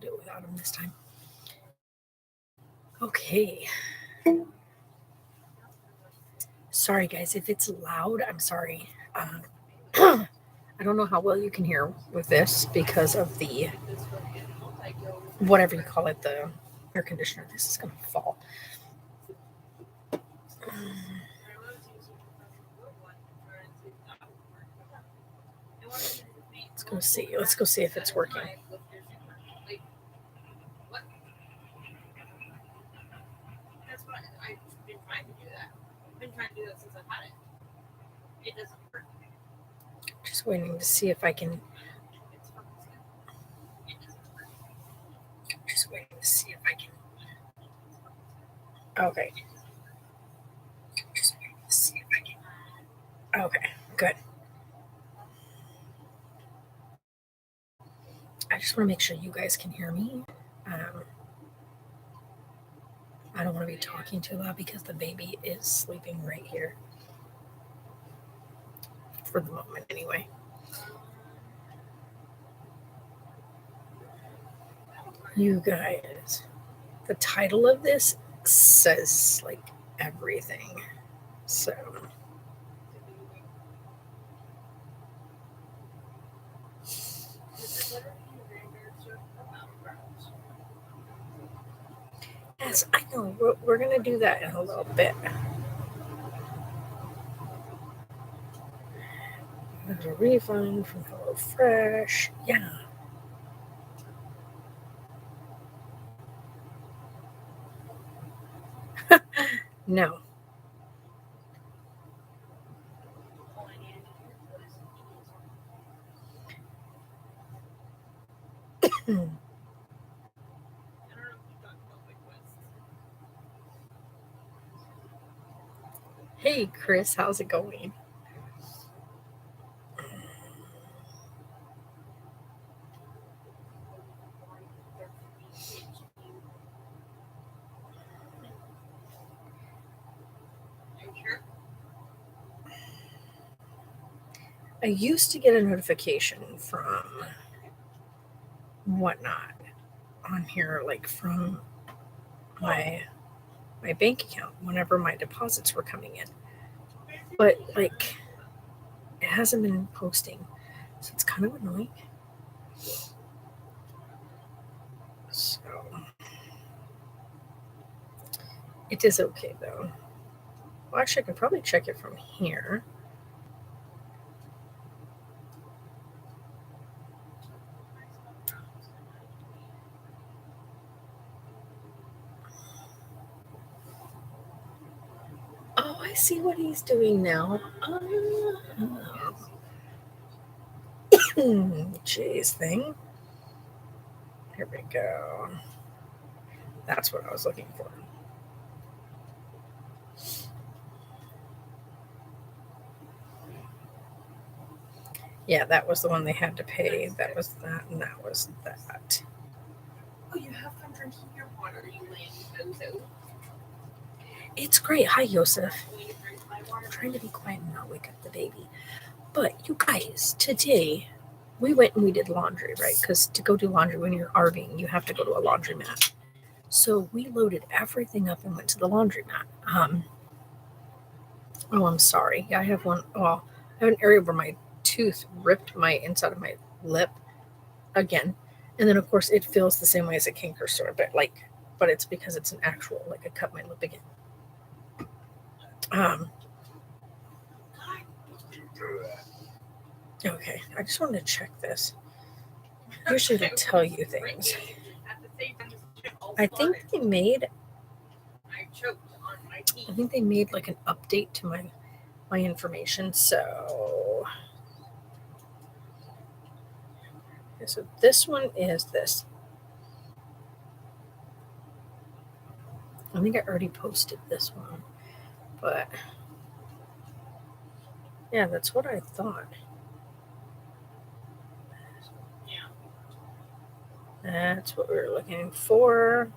do it without him this time. Okay. Sorry, guys, if it's loud, I'm sorry. I don't know how well you can hear with this because of the whatever you call it, the air conditioner. This is going to fall. Let's go see. Let's go see if it's working. Just waiting to see if I can. Just waiting to see if I can. Okay. Just waiting to see if I can. Okay, good. I just want to make sure you guys can hear me. I don't want to be talking too loud because the baby is sleeping right here. For the moment, anyway. You guys, the title of this says like everything. So. Yes, I know. We're going to do that in a little bit. There's a refund from HelloFresh. Yeah. No. Hey, Chris, how's it going? I used to get a notification from Whatnot on here, like from my bank account whenever my deposits were coming in. But like it hasn't been posting. So it's kind of annoying. So it is okay though. Well, actually, I can probably check it from here. Oh, I see what he's doing now. Jeez, thing. Here we go. That's what I was looking for. Yeah, that was the one they had to pay. That was that, and that was that. Oh, you have fun drinking your water, you lame bozo. It's great. Hi, Yosef. I'm trying to be quiet and not wake up the baby. But you guys, today we went and we did laundry, right? Because to go do laundry when you're RVing, you have to go to a laundromat. So we loaded everything up and went to the laundromat. Oh, I'm sorry. Yeah, I have one. Well, I have an area where my tooth ripped my inside of my lip again, and then of course it feels the same way as a canker sore, but it's because it's an actual, like, I cut my lip again. Okay, I just wanted to check this. Usually to tell you things. I think they made like an update to my information. So this one is this. I think I already posted this one, but yeah, that's what I thought. That's what we were looking for.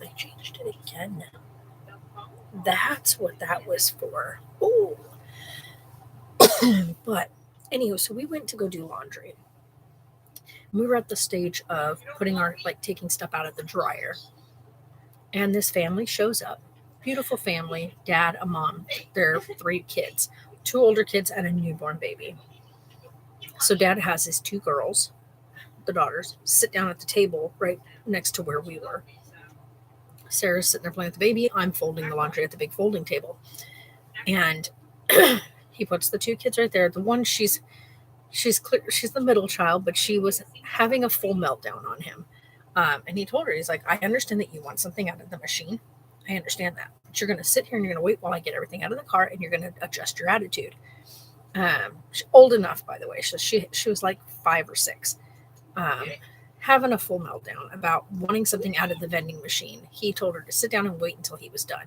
They changed it again. That's what that was for. Oh. But anyway, so we went to go do laundry. We were at the stage of putting our, like, taking stuff out of the dryer. And this family shows up. Beautiful family, dad, a mom, their 3 kids, 2 older kids and a newborn baby. So dad has his 2 girls, the daughters, sit down at the table right next to where we were. Sarah's sitting there playing with the baby. I'm folding the laundry at the big folding table. And he puts the 2 kids right there. The one, she's the middle child, but she was having a full meltdown on him. And he told her, he's like, I understand that you want something out of the machine. I understand that. But you're going to sit here and you're going to wait while I get everything out of the car, and you're going to adjust your attitude. She's old enough, by the way. So she was like 5 or 6. Having a full meltdown about wanting something out of the vending machine. He told her to sit down and wait until he was done.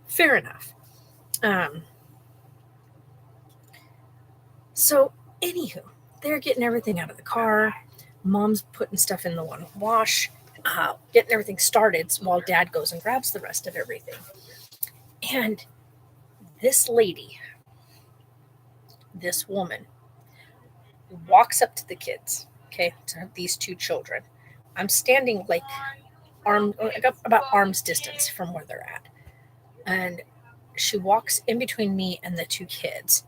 Fair enough. So, anywho, they're getting everything out of the car. Mom's putting stuff in the one wash, getting everything started while dad goes and grabs the rest of everything. And this lady, this woman, walks up to the kids, okay, to these 2 children. I'm standing like about arm's distance from where they're at. And she walks in between me and the 2 kids.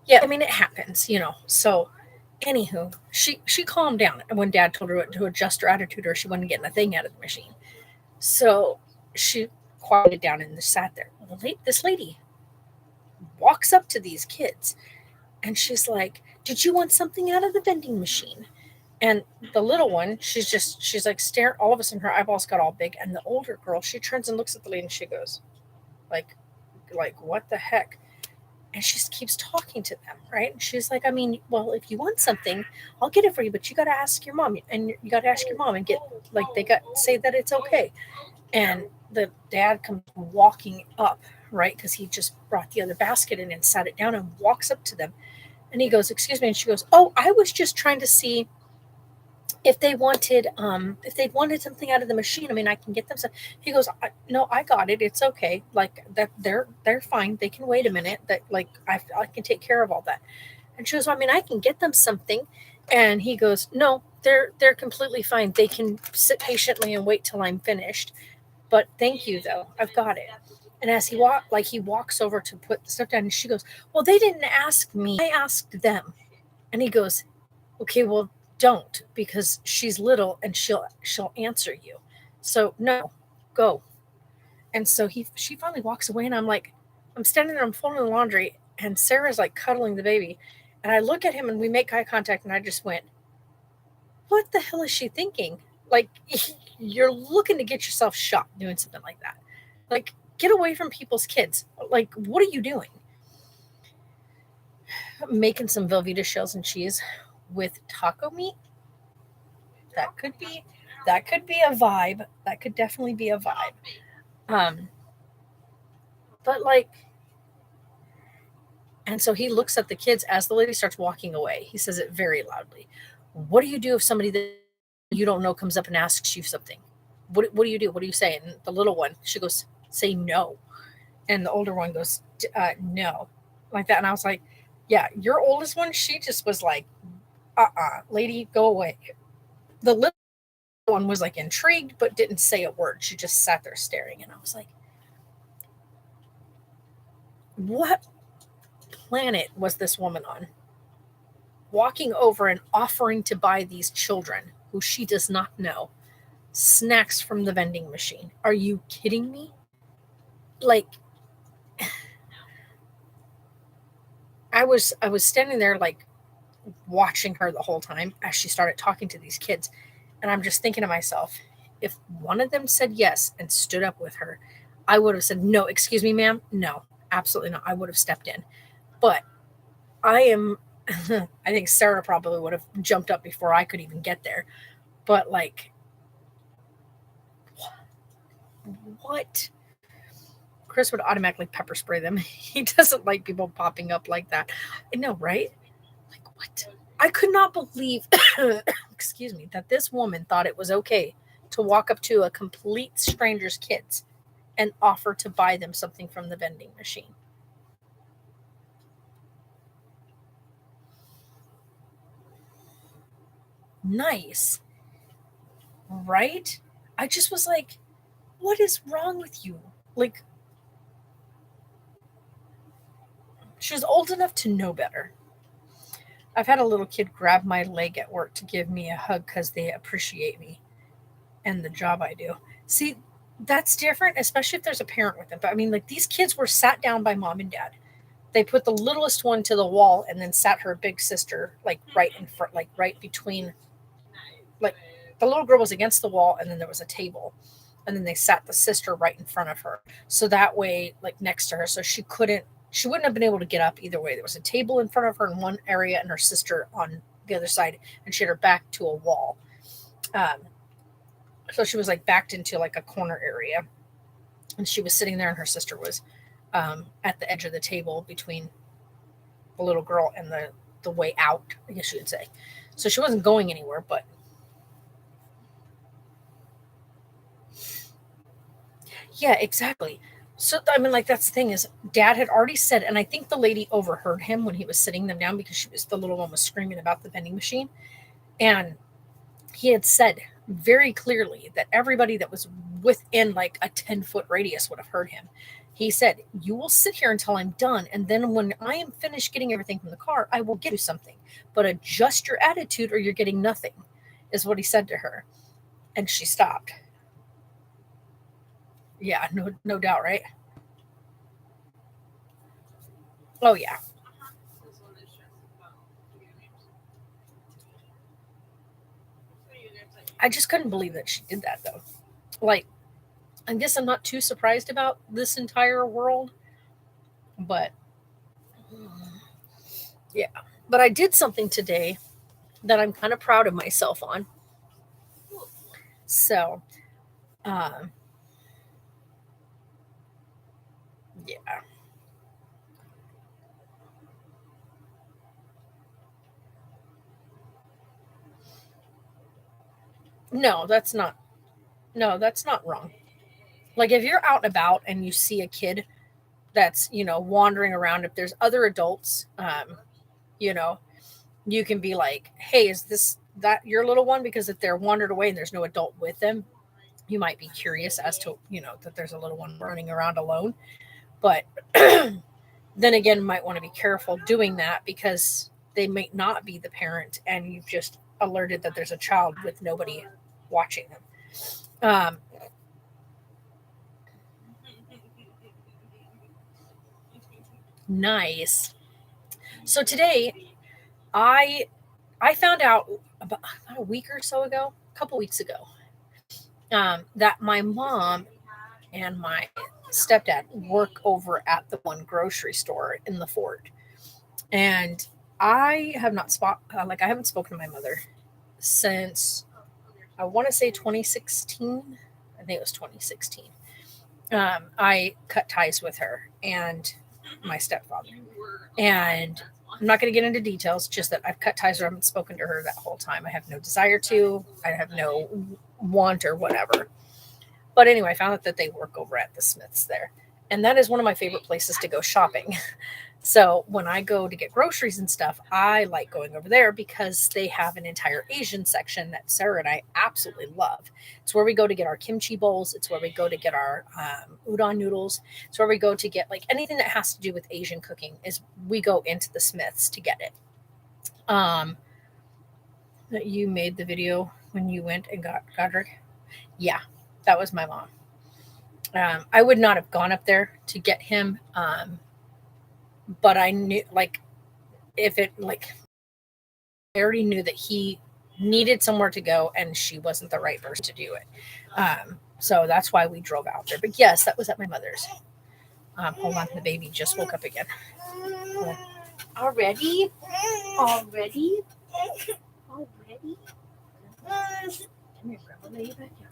Yeah, I mean, it happens, So, anywho, she calmed down when dad told her to adjust her attitude, or she wasn't getting a thing out of the machine. So she quieted down and sat there. Well, this lady walks up to these kids and she's like, did you want something out of the vending machine? And the little one, she's like staring. All of a sudden her eyeballs got all big. And the older girl, she turns and looks at the lady and she goes, like what the heck? And she just keeps talking to them, right? And she's like, I mean, well, if you want something, I'll get it for you, but you got to ask your mom, and you got to ask your mom and get, like, say that it's okay. And the dad comes walking up, right? Because he just brought the other basket in and sat it down and walks up to them. And he goes, excuse me. And she goes, oh, I was just trying to see if they wanted something out of the machine. I mean, I can get them some. He goes, no, I got it. It's okay. Like that, they're fine. They can wait a minute. That, like, I can take care of all that. And she goes, I mean, I can get them something. And he goes, no, they're completely fine. They can sit patiently and wait till I'm finished. But thank you, though. I've got it. And as he walks over to put the stuff down, and she goes, well, they didn't ask me. I asked them. And he goes, okay, well, don't, because she's little and she'll answer you. So no, go. And so she finally walks away, and I'm standing there, I'm folding the laundry, and Sarah's like cuddling the baby. And I look at him and we make eye contact, and I just went, what the hell is she thinking? Like, you're looking to get yourself shot doing something like that. Like, get away from people's kids. Like, what are you doing? I'm making some Velveeta shells and cheese with taco meat. That could be a vibe. That could definitely be a vibe. But like, and so he looks at the kids as the lady starts walking away. He says it very loudly. What do you do if somebody that you don't know comes up and asks you something? What do you do? What do you say? And the little one, she goes, say no. And the older one goes, no. Like that. And I was like, yeah, your oldest one, she just was like, lady, go away. The little one was like intrigued, but didn't say a word. She just sat there staring. And I was like, what planet was this woman on? Walking over and offering to buy these children, who she does not know, snacks from the vending machine. Are you kidding me? Like, I was standing there, like, watching her the whole time as she started talking to these kids. And I'm just thinking to myself, if one of them said yes and stood up with her, I would have said, no, excuse me, ma'am. No, absolutely not. I would have stepped in. But I think Sarah probably would have jumped up before I could even get there. But like, what? Chris would automatically pepper spray them. He doesn't like people popping up like that. I know, right? Like, what? I could not believe, excuse me, that this woman thought it was okay to walk up to a complete stranger's kids and offer to buy them something from the vending machine. Nice. Right? I just was like, what is wrong with you? Like, she was old enough to know better. I've had a little kid grab my leg at work to give me a hug because they appreciate me and the job I do. See, that's different, especially if there's a parent with them. But I mean, like, these kids were sat down by mom and dad. They put the littlest one to the wall and then sat her big sister, like, right in front, like, right between, like, the little girl was against the wall and then there was a table. And then they sat the sister right in front of her. So that way, like, next to her. So she wouldn't have been able to get up either way. There was a table in front of her in one area and her sister on the other side. And she had her back to a wall. So she was, like, backed into, like, a corner area. And she was sitting there and her sister was at the edge of the table between the little girl and the way out, I guess you would say. So she wasn't going anywhere, but yeah, exactly. So, I mean, like, that's the thing is dad had already said, and I think the lady overheard him when he was sitting them down because the little one was screaming about the vending machine. And he had said very clearly that everybody that was within, like, a 10-foot radius would have heard him. He said, you will sit here until I'm done. And then when I am finished getting everything from the car, I will get you something, but adjust your attitude or you're getting nothing, is what he said to her. And she stopped. Yeah, no doubt, right? Oh, yeah. I just couldn't believe that she did that, though. Like, I guess I'm not too surprised about this entire world, but yeah. But I did something today that I'm kind of proud of myself on. So, uh, yeah. No, that's not. No, that's not wrong. Like, if you're out and about and you see a kid that's, wandering around, if there's other adults, you know, you can be like, hey, is this that your little one? Because if they're wandered away and there's no adult with them, you might be curious as to, that there's a little one running around alone. But then again, might want to be careful doing that because they may not be the parent and you've just alerted that there's a child with nobody watching them. Nice. So today, I I found out about a week or so ago, a couple weeks ago, that my mom and my stepdad work over at the one grocery store in the fort, and I have not I haven't spoken to my mother since I want to say 2016. I think it was 2016. I cut ties with her and my stepfather, and I'm not going to get into details, just that I've cut ties or I haven't spoken to her that whole time. I have no desire to, I have no want or whatever. But anyway, I found out that they work over at the Smiths there. And that is one of my favorite places to go shopping. So when I go to get groceries and stuff, I like going over there because they have an entire Asian section that Sarah and I absolutely love. It's where we go to get our kimchi bowls. It's where we go to get our udon noodles. It's where we go to get, like, anything that has to do with Asian cooking is we go into the Smiths to get it. That you made the video when you went and got Godric. Yeah, that was my mom. I would not have gone up there to get him. But I knew, like, if it, like, I already knew that he needed somewhere to go and she wasn't the right person to do it. So that's why we drove out there. But yes, that was at my mother's. Hold on, the baby just woke up again. Already? Already? Already? Come here, Grandma, lay you back down.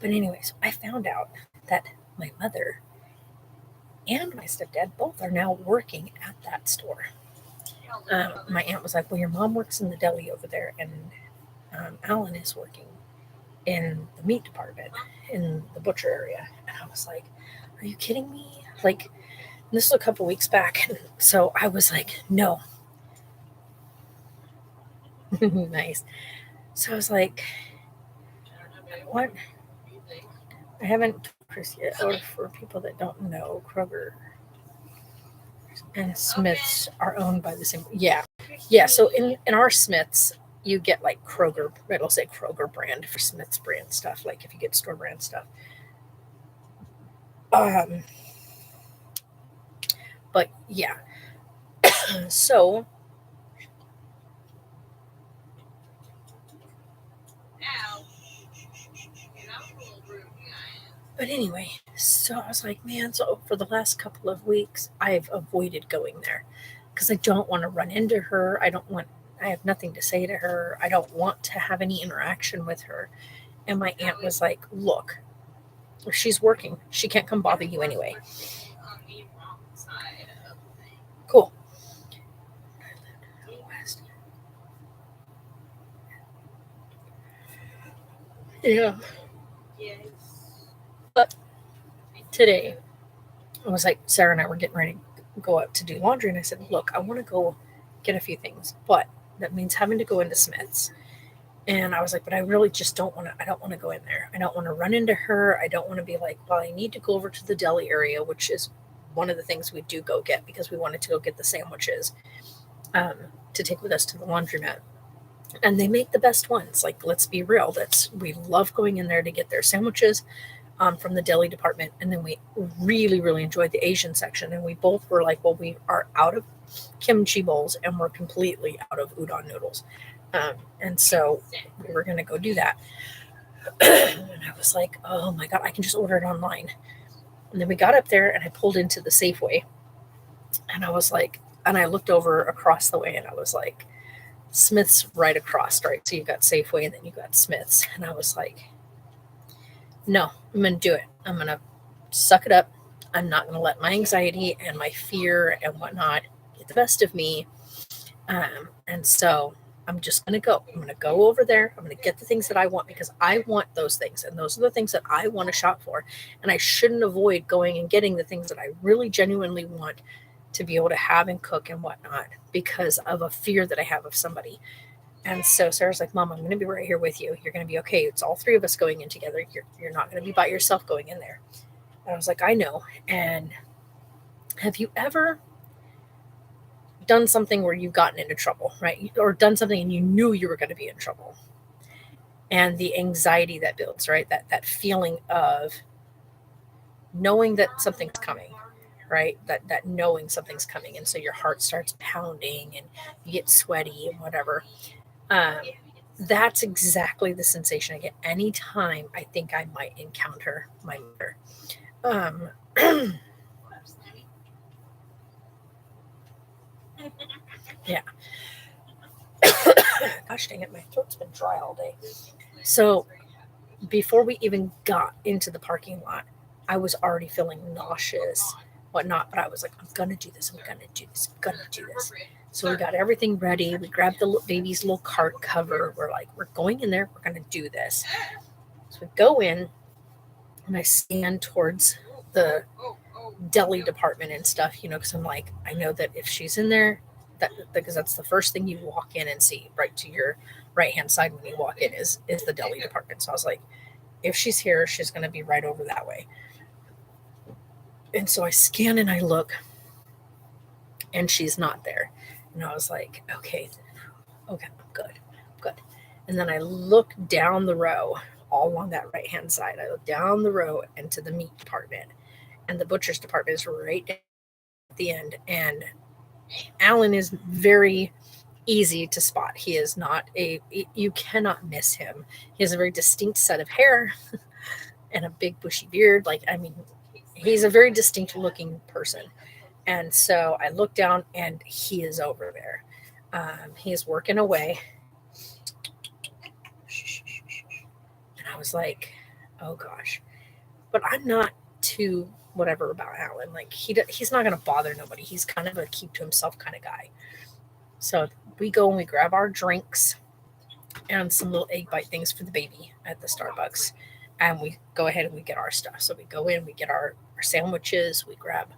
But anyways, I found out that my mother and my stepdad both are now working at that store. My aunt was like, "Well, your mom works in the deli over there, and Alan is working in the meat department in the butcher area." And I was like, "Are you kidding me?" Like, this was a couple weeks back. And so I was like, "No." Nice. So I was like, "What?" I haven't told Chris yet, or for people that don't know, Kroger and Smiths are owned by the same. Yeah. So in our Smiths, you get like Kroger. It'll say Kroger brand for Smiths brand stuff. Like if you get store brand stuff. But yeah. So but anyway, so I was like, man, so for the last couple of weeks, I've avoided going there because I don't want to run into her. I have nothing to say to her. I don't want to have any interaction with her. And my aunt was like, look, if she's working, she can't come bother you anyway. Cool. Yeah. But today, I was like, Sarah and I were getting ready to go out to do laundry. And I said, look, I want to go get a few things, but that means having to go into Smith's. And I was like, but I really just I don't want to go in there. I don't want to run into her. I don't want to be like, well, I need to go over to the deli area, which is one of the things we do go get because we wanted to go get the sandwiches to take with us to the laundromat. And they make the best ones. Like, let's be real. We love going in there to get their sandwiches from the deli department. And then we really, really enjoyed the Asian section. And we both were like, well, we are out of kimchi bowls and we're completely out of udon noodles. And so we were going to go do that. And I was like, oh my God, I can just order it online. And then we got up there and I pulled into the Safeway. And I was like, and I looked over across the way and I was like, Smith's right across, right? So you've got Safeway and then you've got Smith's. And I was like, no, I'm going to do it. I'm going to suck it up. I'm not going to let my anxiety and my fear and whatnot get the best of me. And so I'm just going to go. I'm going to go over there. I'm going to get the things that I want because I want those things. And those are the things that I want to shop for. And I shouldn't avoid going and getting the things that I really genuinely want to be able to have and cook and whatnot because of a fear that I have of somebody. And so Sarah's like, Mom, I'm going to be right here with you. You're going to be okay. It's all three of us going in together. You're not going to be by yourself going in there. And I was like, I know. And have you ever done something where you've gotten into trouble, right? Or done something and you knew you were going to be in trouble? And the anxiety that builds, right? That feeling of knowing that something's coming, right? That knowing something's coming. And so your heart starts pounding and you get sweaty and whatever. That's exactly the sensation I get anytime I think I might encounter my mother. Yeah. Gosh dang it, my throat's been dry all day. So before we even got into the parking lot, I was already feeling nauseous, whatnot, but I was like, I'm gonna do this, I'm gonna do this, I'm gonna do this. So we got everything ready. We grabbed the baby's little cart cover. We're like, we're going in there, we're gonna do this. So we go in and I stand towards the deli department and stuff, because I'm like, I know that if she's in there, because that's the first thing you walk in and see right to your right hand side when you walk in is the deli department. So I was like, if she's here, she's going to be right over that way. And so I scan and I look and she's not there. And I was like, okay, I'm good. And then I look down the row, all along that right hand side. I look down the row into the meat department, and the butcher's department is right at the end. And Alan is very easy to spot. He is not you cannot miss him. He has a very distinct set of hair and a big bushy beard. He's a very distinct looking person. And so I look down and he is over there. He is working away. And I was like, Oh gosh. But I'm not too whatever about Alan. Like he's not gonna bother nobody. He's kind of a keep to himself kind of guy. So we go and we grab our drinks and some little egg bite things for the baby at the Starbucks, and we go ahead and we get our stuff. So we go in, we get our sandwiches, we grab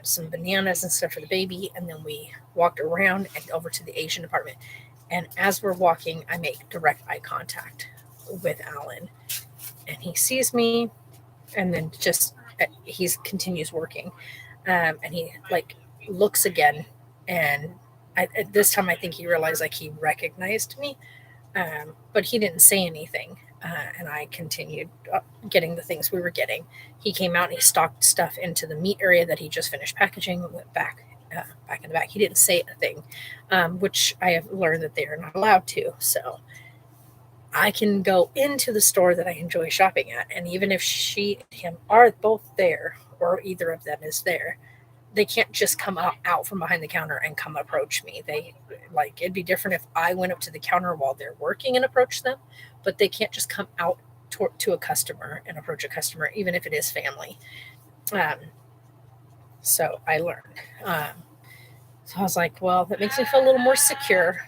some bananas and stuff for the baby, and then we walked around and over to the Asian department. And as we're walking, I make direct eye contact with Alan, and he sees me, and then just he continues working, and he like looks again, and at this time I think he realized like he recognized me, but he didn't say anything. And I continued getting the things we were getting. He came out and he stocked stuff into the meat area that he just finished packaging and went back in the back. He didn't say a thing, which I have learned that they are not allowed to. So I can go into the store that I enjoy shopping at, and even if she and him are both there, or either of them is there, they can't just come out from behind the counter and come approach me. They like it'd be different if I went up to the counter while they're working and approach them, but they can't just come out to a customer and approach a customer, even if it is family. Um, so I learned. So I was like, well, that makes me feel a little more secure.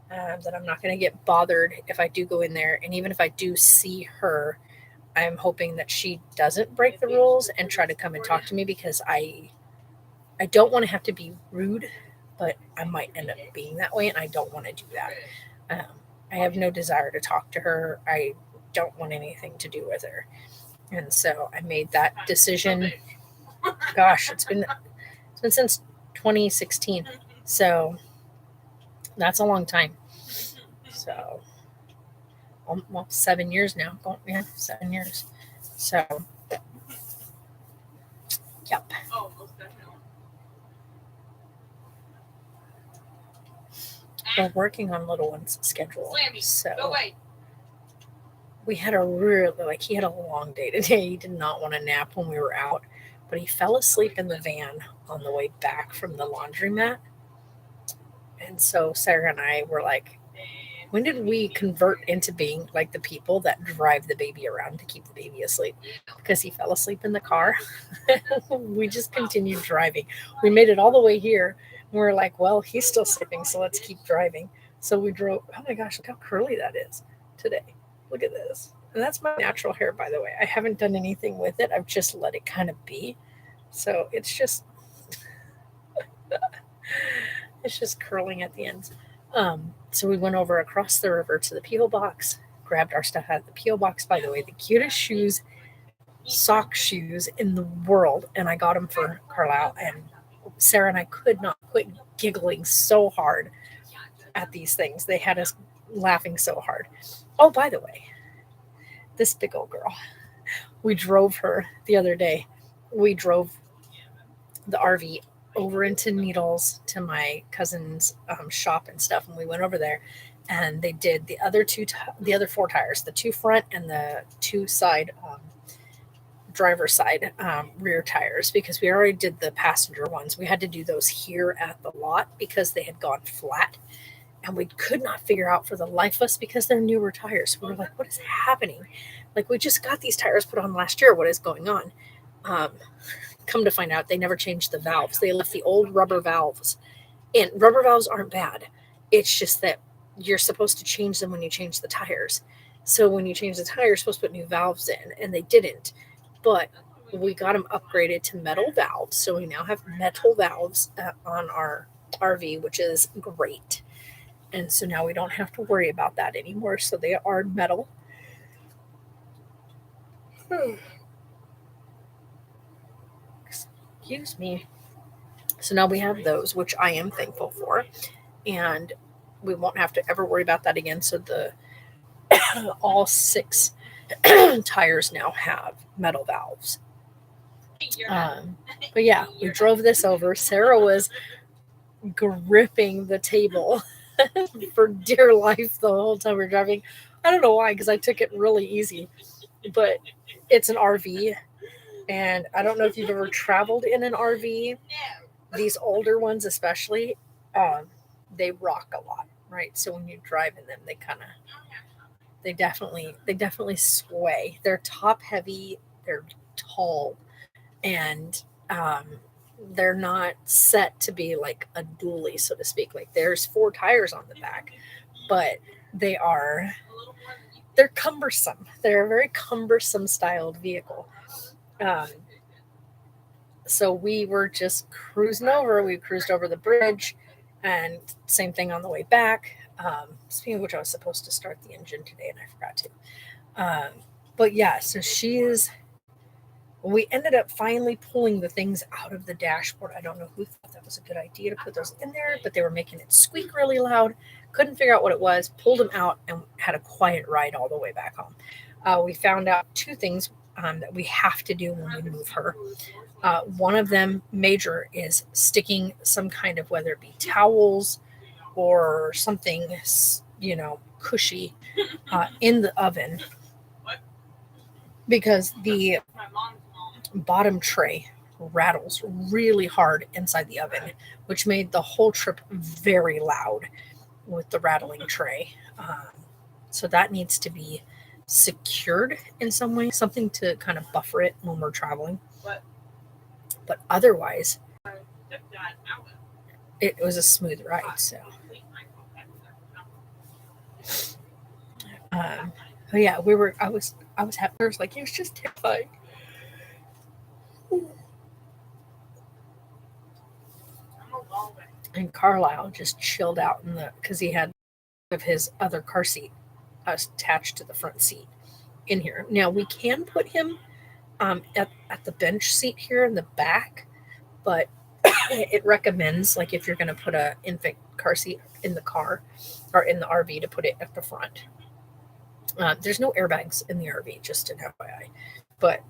That I'm not going to get bothered if I do go in there, and even if I do see her, I'm hoping that she doesn't break the rules and try to come and talk to me because I don't want to have to be rude, but I might end up being that way, and I don't want to do that. I have no desire to talk to her. I don't want anything to do with her, and so I made that decision. Gosh, it's been since 2016, so that's a long time. So well, 7 years now. Yeah, 7 years. So yep. Oh, most definitely. We're working on little one's schedule. Slammy. So Go away. we had a really like he had a long day today. He did not want to nap when we were out, but he fell asleep in the van on the way back from the laundromat. And so Sarah and I were like, when did we convert into being like the people that drive the baby around to keep the baby asleep? Because he fell asleep in the car. We just continued driving. We made it all the way here. And we are like, well, he's still sleeping, so let's keep driving. So we drove. Oh my gosh, look how curly that is today. Look at this. And that's my natural hair, by the way. I haven't done anything with it. I've just let it kind of be. So it's just curling at the ends. So we went over across the river to the P.O. box, grabbed our stuff out of the P.O. box. By the way, the cutest sock shoes in the world. And I got them for Carlisle. And Sarah and I could not quit giggling so hard at these things. They had us laughing so hard. Oh, by the way, this big old girl, we drove her the other day. We drove the RV over into Needles to my cousin's shop and stuff, and we went over there, and they did the other four tires, the two front and the two side driver side rear tires, because we already did the passenger ones. We had to do those here at the lot because they had gone flat, and we could not figure out for the life of us because they're newer tires. We were like, what is happening? Like, we just got these tires put on last year. What is going on? Um, Come to find out, they never changed the valves. They left the old rubber valves. And rubber valves aren't bad. It's just that you're supposed to change them when you change the tires. So when you change the tires, you're supposed to put new valves in, and they didn't. But we got them upgraded to metal valves. So we now have metal valves on our RV, which is great. And so now we don't have to worry about that anymore. So they are metal. Excuse me. So now we have those, which I am thankful for. And we won't have to ever worry about that again. So the all six tires now have metal valves. But yeah, we drove this over. Sarah was gripping the table for dear life the whole time we were driving. I don't know why, because I took it really easy. But it's an RV, and I don't know if you've ever traveled in an RV. These older ones especially, they rock a lot, right? So when you drive in them, they kind of They definitely sway. They're top heavy, they're tall, and they're not set to be like a dually, so to speak. Like there's four tires on the back, but they are they're cumbersome. They're a very cumbersome styled vehicle. Um, so we were just cruising over. We cruised over the bridge, and same thing on the way back. Speaking of which, I was supposed to start the engine today, and I forgot to. But yeah, so we ended up finally pulling the things out of the dashboard. I don't know who thought that was a good idea to put those in there, but they were making it squeak really loud. Couldn't figure out what it was, pulled them out, and had a quiet ride all the way back home. We found out two things that we have to do when we move her. One of them, major, is sticking some kind of, whether it be towels or something, cushy in the oven, because the bottom tray rattles really hard inside the oven, which made the whole trip very loud with the rattling tray. So that needs to be secured in some way, something to kind of buffer it when we're traveling. But otherwise, it was a smooth ride. So, but yeah, I was happy. I was like, it was just terrifying. And Carlisle just chilled out because he had of his other car seat attached to the front seat in here. Now we can put him at the bench seat here in the back, but it recommends, like, if you're going to put a infant car seat in the car or in the RV, to put it at the front. There's no airbags in the RV, just an FYI, but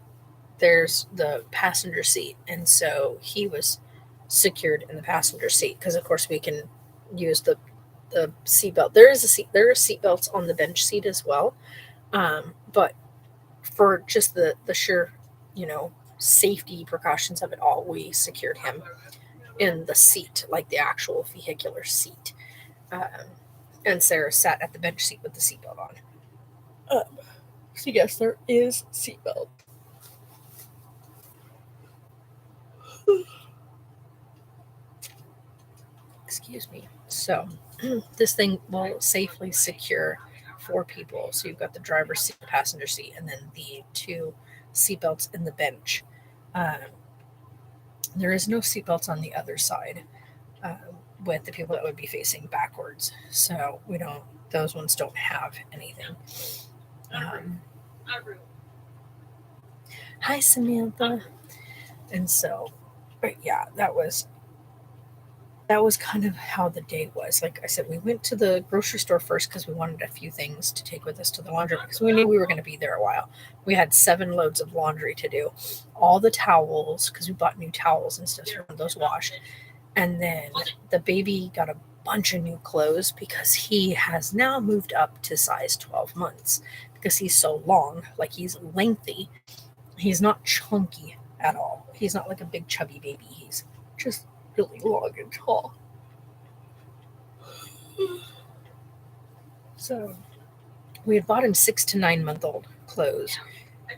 there's the passenger seat, and so he was secured in the passenger seat because, of course, we can use the seatbelt. There are seatbelts on the bench seat as well, but for just the sheer, safety precautions of it all, we secured him in the seat, like the actual vehicular seat, and Sarah sat at the bench seat with the seatbelt on. So yes, there is seatbelt. Excuse me. So this thing will safely secure 4 people. So you've got the driver's seat, the passenger seat, and then the 2 seatbelts in the bench. There is no seatbelts on the other side with the people that would be facing backwards. So those ones don't have anything. Hi, Samantha. And so, but yeah, that was kind of how the day was. Like I said, we went to the grocery store first because we wanted a few things to take with us to the laundry because we knew we were going to be there a while. We had 7 loads of laundry to do. All the towels, because we bought new towels and stuff, so those washed. And then the baby got a bunch of new clothes because he has now moved up to size 12 months because he's so long. Like, he's lengthy. He's not chunky at all. He's not like a big chubby baby. He's just really long and tall. So we had bought him 6 to 9 month old clothes,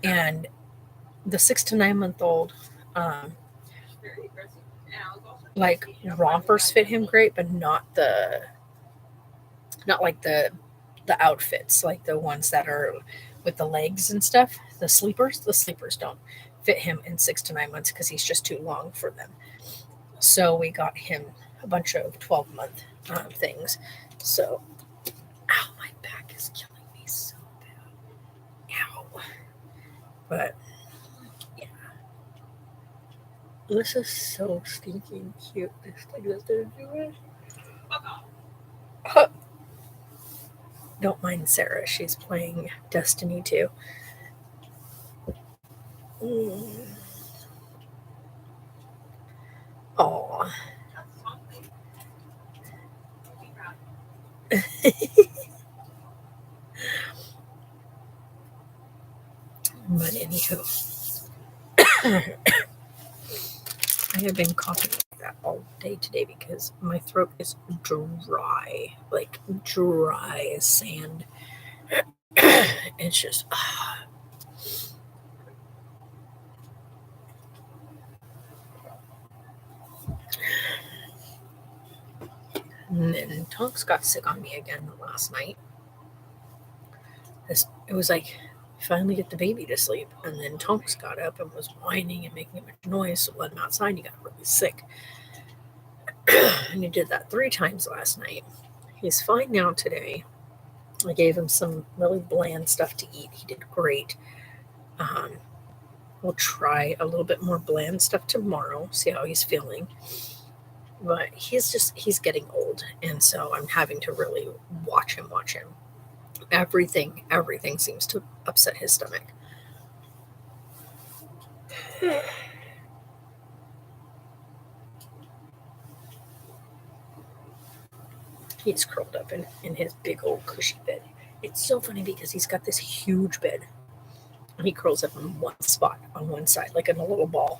and the 6 to 9 month old like rompers fit him great, but not like the outfits, like the ones that are with the legs and stuff. The sleepers don't fit him in 6 to 9 months because he's just too long for them. So we got him a bunch of 12-month things. So, ow, my back is killing me so bad. Ow. But, yeah. This is so stinking cute, this thing that they're doing. Don't mind Sarah. She's playing Destiny 2. Aw. But anywho, I have been coughing like that all day today because my throat is dry, like dry as sand. It's just, and then Tonks got sick on me again last night. It was like, finally get the baby to sleep, and then Tonks got up and was whining and making a bunch of noise, so let him outside. He got really sick. And he did that 3 times last night. He's fine now today. I gave him some really bland stuff to eat. He did great. Um, we'll try a little bit more bland stuff tomorrow, see how he's feeling. But he's getting old, and so I'm having to really watch him. Everything seems to upset his stomach. He's curled up in his big old cushy bed. It's so funny because he's got this huge bed. And he curls up in one spot on one side, like in a little ball.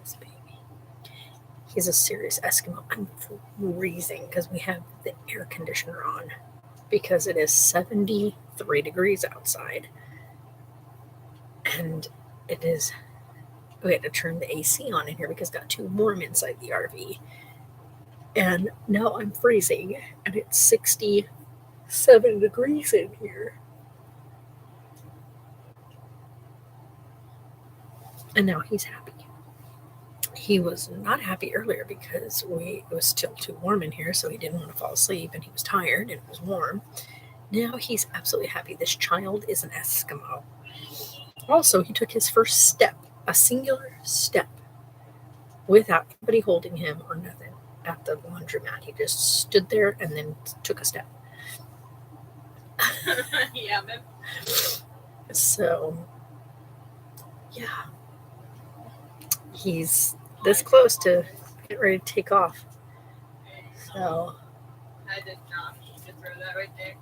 This baby. He's a serious Eskimo. I'm freezing because we have the air conditioner on because it is 73 degrees outside. And we had to turn the AC on in here because it got too warm inside the RV. And now I'm freezing, and it's 67 degrees in here. And now he's happy. He was not happy earlier because it was still too warm in here, so he didn't want to fall asleep, and he was tired, and it was warm. Now he's absolutely happy. This child is an Eskimo. Also, he took his first step, a singular step, without anybody holding him or nothing at the laundromat. He just stood there and then took a step. Yeah, man. So, yeah. He's this close to getting ready to take off. So, I did not mean to throw that right there.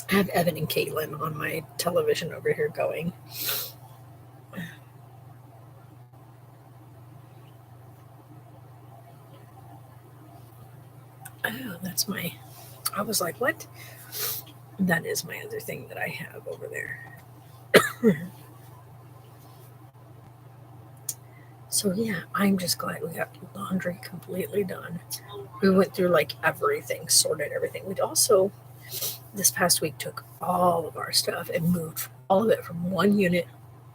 I have Evan and Caitlin on my television over here going. Oh, I was like, what? That is my other thing that I have over there. So, yeah, I'm just glad we got laundry completely done. We went through like everything, sorted everything. We'd also, this past week, took all of our stuff and moved all of it from one unit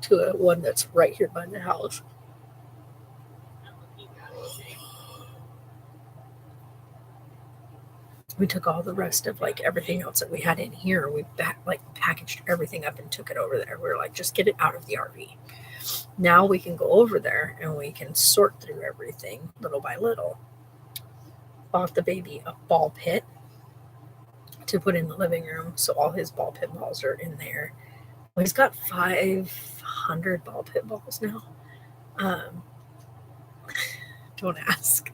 to one that's right here by the house. We took all the rest of like everything else that we had in here. We packaged everything up and took it over there. We were like, just get it out of the RV. Now we can go over there and we can sort through everything little by little. Bought the baby a ball pit to put in the living room, so all his ball pit balls are in there. Well, he's got 500 ball pit balls now. Don't ask.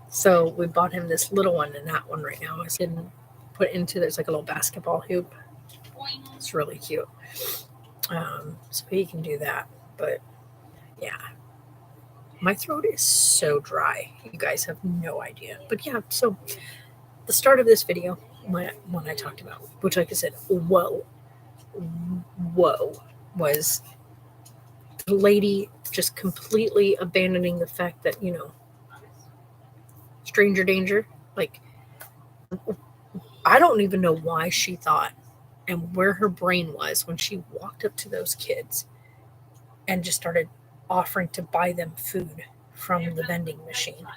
So we bought him this little one, and that one right now is put into, there's like a little basketball hoop. It's really cute. So he can do that. But yeah, my throat is so dry. You guys have no idea. But yeah, so the start of this video, when I talked about, which like I said, whoa, was the lady just completely abandoning the fact that, stranger danger. Like, I don't even know why she thought and where her brain was when she walked up to those kids and just started offering to buy them food from the vending machine.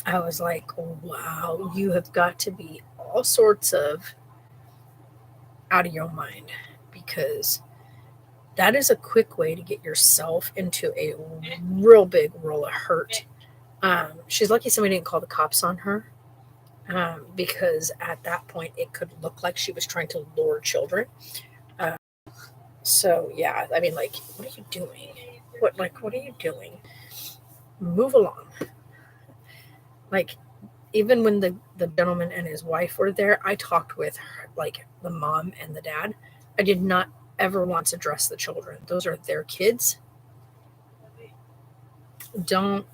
I was like, wow, you have got to be all sorts of out of your mind, because that is a quick way to get yourself into a real big roll of hurt. She's lucky somebody didn't call the cops on her, because at that point it could look like she was trying to lure children. So yeah, I mean, like, what are you doing? What are you doing? Move along. Like, even when the gentleman and his wife were there, I talked with her, like the mom and the dad. I did not ever once address the children. Those are their kids. Don't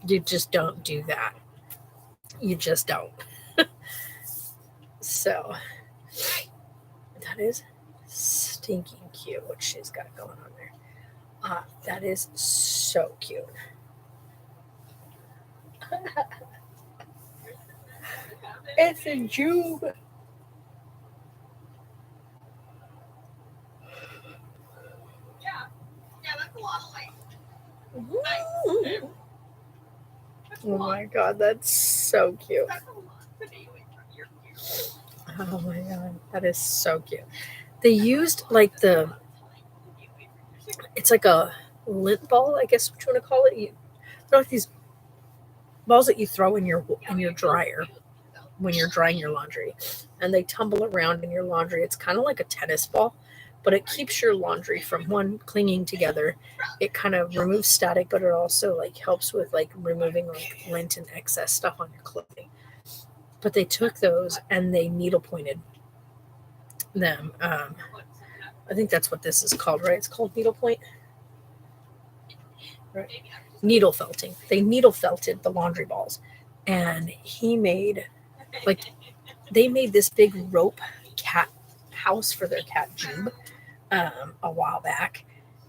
You just don't do that. You just don't. So that is stinking cute what she's got going on there. That is so cute. It's a Jube. Yeah, that's a lot of light. Oh my god, that's so cute. That's a lot to be away from your cute. Oh my god, that is so cute. They used like it's like a lint ball, I guess what you want to call it. They're like these balls that you throw in your dryer when you're drying your laundry, and they tumble around in your laundry. It's kind of like a tennis ball, but it keeps your laundry from one clinging together. It kind of removes static, but it also like helps with like removing like lint and excess stuff on your clothing. But they took those and they needle pointed them. I think that's what this is called, right? It's called needle point. Right. Needle felting. They needle felted the laundry balls, and they made this big rope cat house for their cat Jube a while back,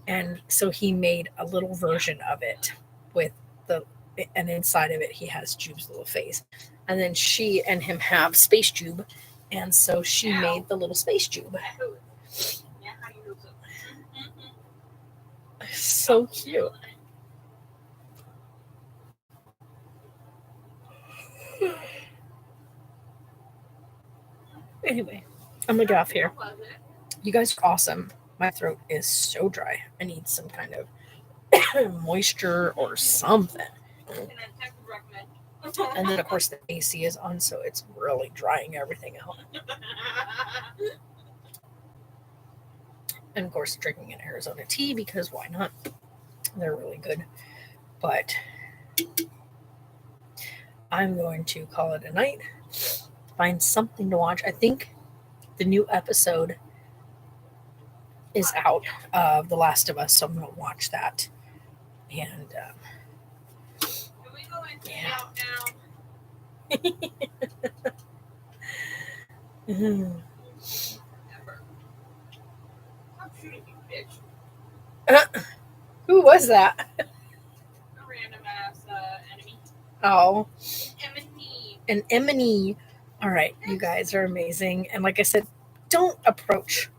and so he made a little version of it and inside of it he has Jube's little face, and then she and him have Space Jube, and so she made the little Space Jube. So cute. Anyway, I'm gonna get off here. You guys are awesome. My throat is so dry. I need some kind of moisture or something. And then, of course, the AC is on, so it's really drying everything out. And, of course, drinking an Arizona tea because why not? They're really good. But I'm going to call it a night. Find something to watch. I think the new episode is out of The Last of Us, so I'm going to watch that. And Can we go into out now? Ever. I'm shooting you, bitch. Who was that? A random ass enemy. Oh, Enemy. an Emily. All right, you guys are amazing. And like I said, don't approach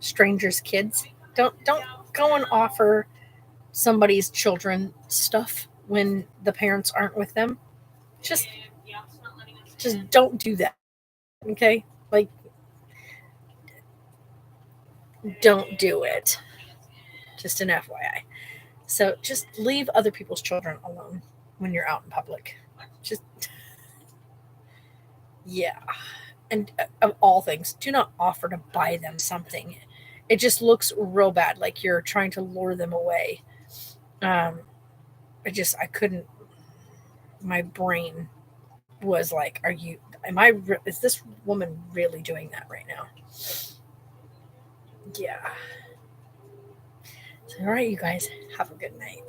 strangers' kids. Don't go and offer somebody's children stuff when the parents aren't with them. Just don't do that. Okay? Like, don't do it. Just an FYI. So just leave other people's children alone when you're out in public. Just, yeah. And of all things, do not offer to buy them something. It just looks real bad, like you're trying to lure them away. I couldn't, my brain was like, is this woman really doing that right now? Yeah. So, all right, you guys, have a good night.